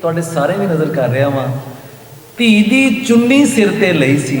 ਤੁਹਾਡੇ ਸਾਰੇ ਵੀ ਨਜ਼ਰ ਕਰ ਰਿਹਾ ਵਾਂ। ਧੀ ਦੀ ਚੁੰਨੀ ਸਿਰ ਤੇ ਲਈ ਸੀ,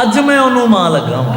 ਅੱਜ ਮੈਂ ਉਹਨੂੰ ਮਾਂ ਲੱਗਾ ਵਾਂ।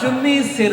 ਚੁੰਨੀ ਸਿਰ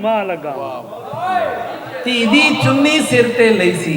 ਮਾਂ ਲੱਗਾ। ਧੀ ਦੀ ਚੁੰਨੀ ਸਿਰ ਤੇ ਲਈ ਸੀ,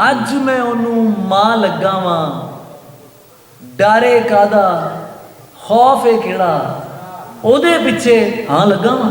ਅੱਜ ਮੈਂ ਉਹਨੂੰ ਮਾਂ ਲੱਗਾ ਵਾਂ। ਡਰੇ ਕਾਦਾ ਖੌਫ ਏ ਕਿਹੜਾ, ਉਹਦੇ ਪਿੱਛੇ ਹਾਂ ਲੱਗਾ ਵਾਂ।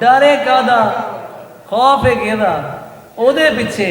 ਡਰੇ ਕਾਦਾ ਖੌਫ ਏ ਕਿਹੜਾ, ਉਹਦੇ ਪਿੱਛੇ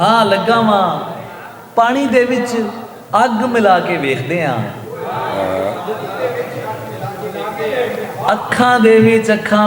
ਹਾਂ ਲੱਗਾ ਵਾਂ। ਪਾਣੀ ਦੇ ਵਿੱਚ ਅੱਗ ਮਿਲਾ ਕੇ ਵੇਖਦੇ ਆਂ, ਅੱਖਾਂ ਦੇ ਵਿੱਚ ਅੱਖਾਂ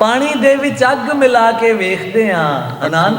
ਪਾਣੀ ਦੇ ਵਿੱਚ ਅੱਗ ਮਿਲਾ ਕੇ ਵੇਖਦੇ ਆਂ ਅਨੰਦ,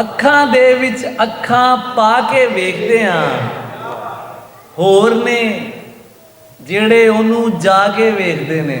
ਅੱਖਾਂ ਦੇ ਵਿੱਚ ਅੱਖਾਂ ਪਾ ਕੇ ਵੇਖਦੇ ਆਂ। ਹੋਰ ਨੇ ਜਿਹੜੇ ਉਹਨੂੰ ਜਾ ਕੇ ਵੇਖਦੇ ਨੇ,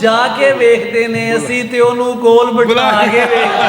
ਜਾ ਕੇ ਵੇਖਦੇ ਨੇ, ਅਸੀਂ ਤੇ ਉਹਨੂੰ ਕੋਲ ਬਿਠਾ ਕੇ ਵੇਖਦੇ।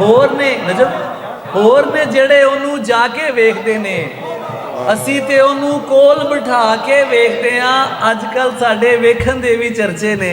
ਹੋਰ ਨੇ ਨਜਮ, ਹੋਰ ਨੇ ਜਿਹੜੇ ਉਹਨੂੰ ਜਾ ਕੇ ਵੇਖਦੇ ਨੇ, ਅਸੀਂ ਤੇ ਉਹਨੂੰ ਕੋਲ ਬਿਠਾ ਕੇ ਵੇਖਦੇ ਆਂ। ਅੱਜ ਕੱਲ ਸਾਡੇ ਵੇਖਣ ਦੇ ਵੀ ਚਰਚੇ ਨੇ।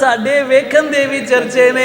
ਸਾਡੇ ਵੇਖਣ ਦੇ ਵੀ ਚਰਚੇ ਨੇ,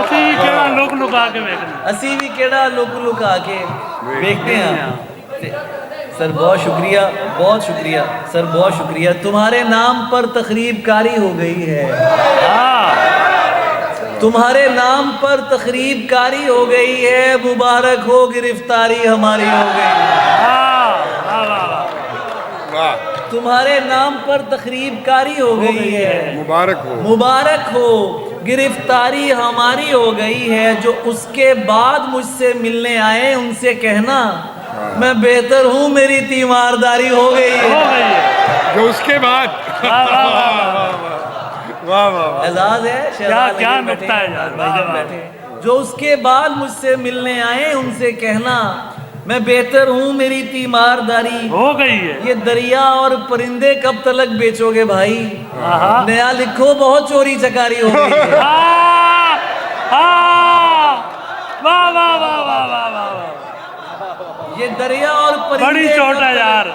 ਅਸੀਂ ਕਿਹੜਾ ਲੋਕ ਲੁਕਾ ਕੇ ਵੇਖਦੇ। ਅਸੀਂ ਵੀ ਕਿਹੜਾ ਲੁਕ ਲੁਕਾ ਕੇ ਵੇਖਦੇ ਆਂ। ਤੇ سر بہت شکریہ، بہت شکریہ سر، بہت شکریہ. تمہارے نام پر تقریب کاری ہو گئی ہے، تمہارے نام پر تقریب کاری ہو گئی ہے، مبارک ہو گرفتاری ہماری ہو گئی ہے. واہ تمہارے نام پر تقریب کاری ہو گئی ہے، مبارک ہو. مبارک ہو گرفتاری ہماری ہو گئی ہے. جو اس کے بعد مجھ سے ملنے آئے ان سے کہنا میں بہتر ہوں، میری تیمارداری ہو گئی ہے. جو اس کے بعد واہ واہ اعزاز ہے شہزاد کیا علی نکتہ ہے یار، بیٹھے. جو اس کے بعد مجھ سے ملنے آئے ان سے کہنا میں بہتر ہوں، میری تیمارداری ہو گئی ہے. یہ دریا اور پرندے کب تلک بیچو گے بھائی؟ آہا. نیا لکھو، بہت چوری چکاری ہو گئی ہے. واہ واہ واہ واہ واہ واہ، یہ دریا اور بڑی پرندے چوٹ کب ہے تلک- یار.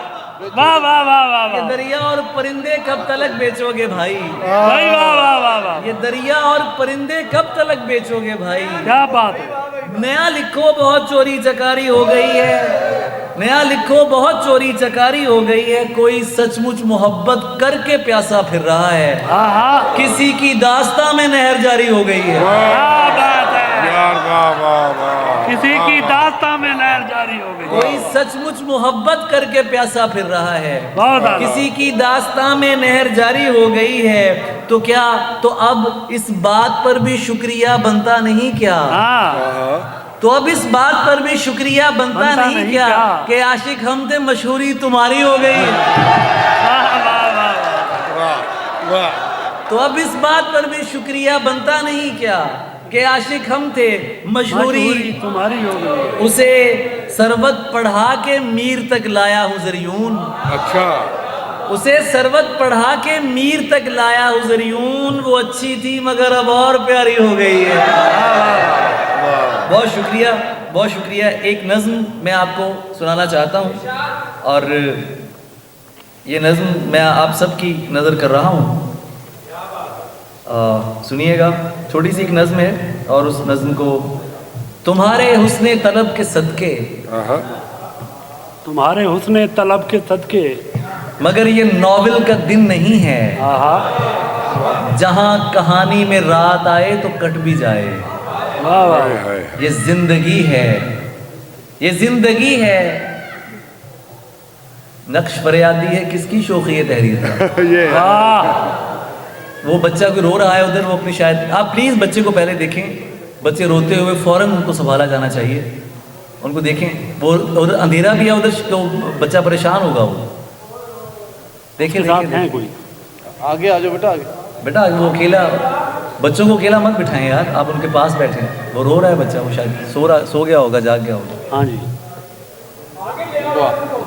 واہ واہ واہ واہ یہ واہ دریا اور پرندے کب تلک بیچو گے بھائی؟ بھائی، واہ واہ واہ واہ، یہ دریا اور پرندے کب تلک بیچو گے بھائی؟ کیا بات ہے. نیا لکھو، بہت چوری چکاری ہو گئی ہے. نیا لکھو، بہت چوری چکاری ہو گئی ہے. کوئی سچ مچ محبت کر کے پیاسا پھر رہا ہے، کسی کی داستاں میں نہر جاری ہو گئی ہے. کیا بات ہے. یار واہ واہ واہ. کسی کی داستان میں نہر جاری ہو گئی. کوئی سچ مچ محبت کر کے پیاسا پھر رہا ہے، بہت اعلیٰ. کسی کی داستان میں نہر جاری ہو گئی ہے. تو کیا تو اب اس بات پر بھی شکریہ بنتا نہیں کیا؟ تو اب اس بات پر بھی شکریہ بنتا نہیں کیا کہ عاشق ہم تھے، مشہوری تمہاری ہو گئی. واہ واہ. تو اب اس بات پر بھی شکریہ بنتا نہیں کیا کہ عاشق ہم تھے، مشہوری تمہاری ہو گئی. اسے سروت پڑھا کے میر تک لایا ہوں زریون. اچھا اسے سروت پڑھا کے میر تک لایا ہوں زریون. وہ اچھی تھی مگر اب اور پیاری ہو گئی ہے. بہت شکریہ، بہت شکریہ. ایک نظم میں آپ کو سنانا چاہتا ہوں، اور یہ نظم میں آپ سب کی نظر کر رہا ہوں. سنیے گا. چھوٹی سی ایک نظم ہے، اور اس نظم کو تمہارے حسن طلب کے صدقے، تمہارے حسن طلب کے صدقے، مگر یہ ناول کا دن نہیں ہے جہاں کہانی میں رات آئے تو کٹ بھی جائے. واہ واہ. یہ زندگی ہے، یہ زندگی ہے. نقش فریادی ہے، کس کی شوخی تحریر تھا؟ واہ. وہ بچہ کوئی رو رہا ہے ادھر، وہ اپنی شاید، آپ پلیز بچے کو پہلے دیکھیں. بچے روتے ہوئے فوراً ان کو سنبھالا جانا چاہیے. ان کو دیکھیں، وہ ادھر اندھیرا بھی ہے ادھر، تو بچہ پریشان ہوگا. وہ دیکھیں ہیں کوئی آگے آ جاؤ بیٹا، آگے. بیٹا وہ اکیلا، بچوں کو اکیلا مت بٹھائیں یار، آپ ان کے پاس بیٹھیں. وہ رو رہا ہے بچہ، وہ شاید سو گیا ہوگا، جاگ گیا ہوگا. ہاں جی.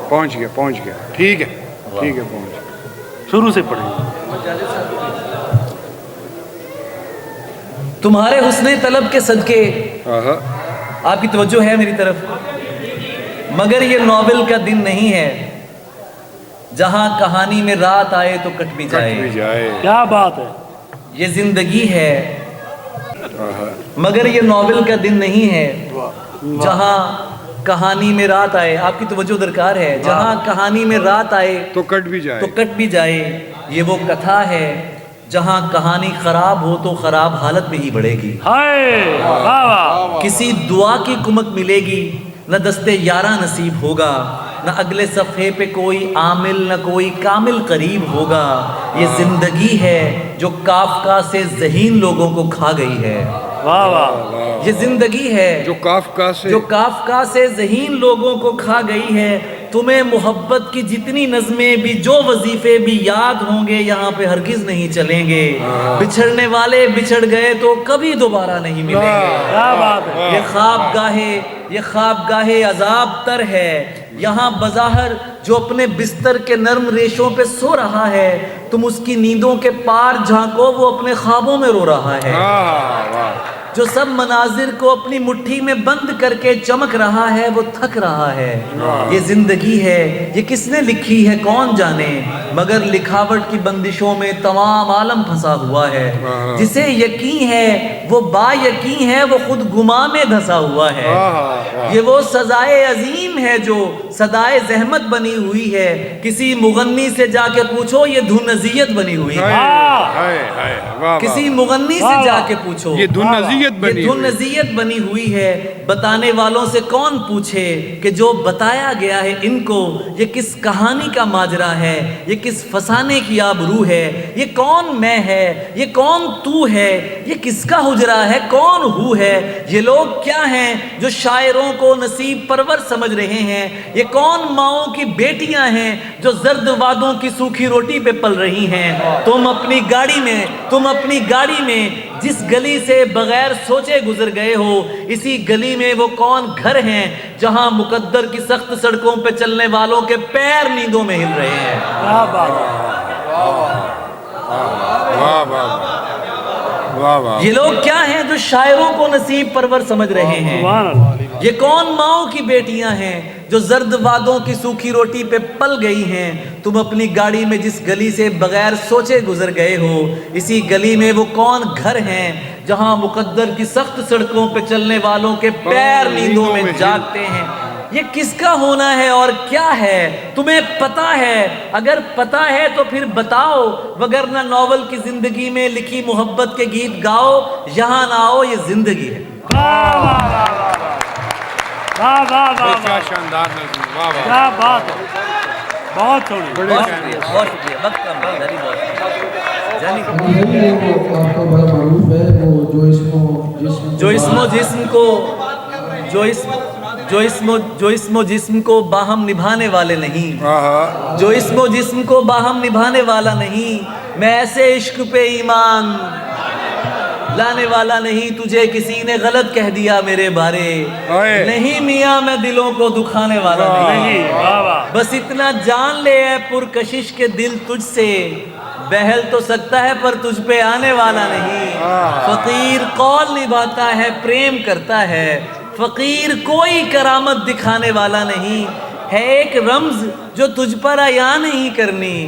پہنچ گیا پہنچ گیا. ٹھیک ہے ٹھیک ہے پہنچ گیا. شروع سے پڑھیں. تمہارے حسن طلب کے صدقے، آپ کی توجہ ہے میری طرف، مگر یہ ناول کا دن نہیں ہے جہاں کہانی میں رات آئے تو کٹ بھی جائے. کیا بات ہے. یہ زندگی ہے، مگر یہ ناول کا دن نہیں ہے جہاں کہانی میں رات آئے. آپ کی توجہ درکار ہے. جہاں کہانی میں رات آئے تو کٹ بھی جائے. تو کٹ بھی جائے. یہ وہ کتھا ہے جہاں کہانی خراب ہو تو خراب حالت میں ہی بڑھے گی. ہائے واہ واہ. کسی دعا کی کمک ملے گی، نہ دستے یاراں نصیب ہوگا، نہ اگلے صفحے پہ کوئی عامل، نہ کوئی کامل قریب ہوگا. یہ زندگی ہے جو کافکا سے ذہین لوگوں کو کھا گئی ہے. واہ واہ. یہ زندگی ہے جو کافکا سے ذہین لوگوں کو کھا گئی ہے. تمہیں محبت کی جتنی نظمیں بھی، جو وظیفے بھی یاد ہوں گے، یہاں پہ ہرگز نہیں چلیں گے. بچھڑنے والے بچھڑ گئے تو کبھی دوبارہ نہیں ملیں گے. کیا بات ہے. یہ خوابگاہ عذاب تر ہے. یہاں بظاہر جو اپنے بستر کے نرم ریشوں پہ سو رہا ہے، تم اس کی نیندوں کے پار جھانکو، وہ اپنے خوابوں میں رو رہا ہے. جو سب مناظر کو اپنی مٹھی میں بند کر کے چمک رہا ہے وہ تھک رہا ہے. یہ زندگی ہے یہ کس نے لکھی ہے کون جانے, مگر لکھاوٹ کی بندشوں میں تمام عالم پھنسا ہوا ہے. جسے یقین ہے وہ با یقین ہے, وہ خود گما میں دھسا ہوا ہے. یہ وہ سزائے عظیم ہے جو صدائے زحمت بنی ہوئی ہے. کسی مغنی سے جا کے پوچھو یہ دھن اذیت بنی ہوئی ہے. کسی مغنی سے جا کے پوچھو یہ دھن اذیت بنی یہ دھن اذیت بنی ہوئی ہے. بتانے والوں سے کون پوچھے کہ جو بتایا گیا ہے ان کو یہ کس کہانی کا ماجرا ہے, یہ کس فسانے کی آبرو ہے. یہ کون میں ہے یہ کون تو ہے, یہ کس کا حجرا ہے کون ہو ہے. یہ لوگ کیا ہیں جو شاعروں کو نصیب پرور سمجھ رہے ہیں. یہ کون ماؤں کی بیٹیاں ہیں جو زرد وعدوں کی سوکھی روٹی پہ پل رہی ہیں. تم اپنی گاڑی میں جس گلی سے بغیر سوچے گزر گئے ہو, اسی گلی میں وہ کون گھر ہیں جہاں مقدر کی سخت سڑکوں پہ چلنے والوں کے پیر نیندوں میں ہل رہے ہیں. یہ لوگ کیا ہیں جو شاعروں کو نصیب پرور سمجھ رہے ہیں. یہ کون ماؤں کی بیٹیاں ہیں جو زرد وعدوں کی سوکھی روٹی پہ پل گئی ہیں. تم اپنی گاڑی میں جس گلی سے بغیر سوچے گزر گئے ہو, اسی گلی میں وہ کون گھر ہیں جہاں مقدر کی سخت سڑکوں پہ چلنے والوں کے پیر نیندوں میں جاگتے ہیں. یہ کس کا ہونا ہے اور کیا ہے تمہیں پتا ہے؟ اگر پتا ہے تو پھر بتاؤ, وگرنہ ناول کی زندگی میں لکھی محبت کے گیت گاؤ. یہاں نہ آؤ یہ زندگی ہے. کیا شاندار نظم, واہ واہ, کیا بات ہے, بہت تھوڑی. بہت شکریہ. وقت کم ہے, جانی بہت جانی. آپ کا بڑا معروف ہے وہ جو اسم و جسم کو باہم نبھانے والے نہیں, جو اسم و جسم کو باہم نبھانے والا نہیں. میں ایسے عشق پہ ایمان لانے والا نہیں, تجھے کسی نے غلط کہہ دیا میرے بارے. نہیں میاں میں دلوں کو دکھانے والا نہیں. بس اتنا جان لے اے پرکشش کے دل تجھ سے بہل تو سکتا ہے پر تجھ پہ آنے والا نہیں. فقیر قول نبھاتا ہے پریم کرتا ہے, فقیر کوئی کرامت دکھانے والا نہیں. ہے ایک رمز جو تجھ پر عیاں نہیں کرنی,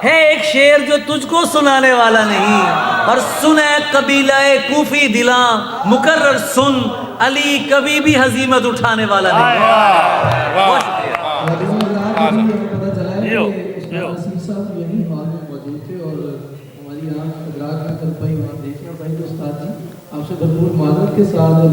ہے ایک شعر جو تجھ کو سنانے والا نہیں. اور سن اے قبیلہ کوفی دلاں مکرر سن, علی کبھی بھی ہزیمت اٹھانے والا نہیں. بہت شکریہ. پتہ چلا ہے کہ نصیر صاحب یہی ہال میں موجود تھے اور ہماری آنکھ ادراک میں کل پائی وہاں دیکھنا پڑی. تو استاد جی آپ سے بھرپور معذرت کے ساتھ اور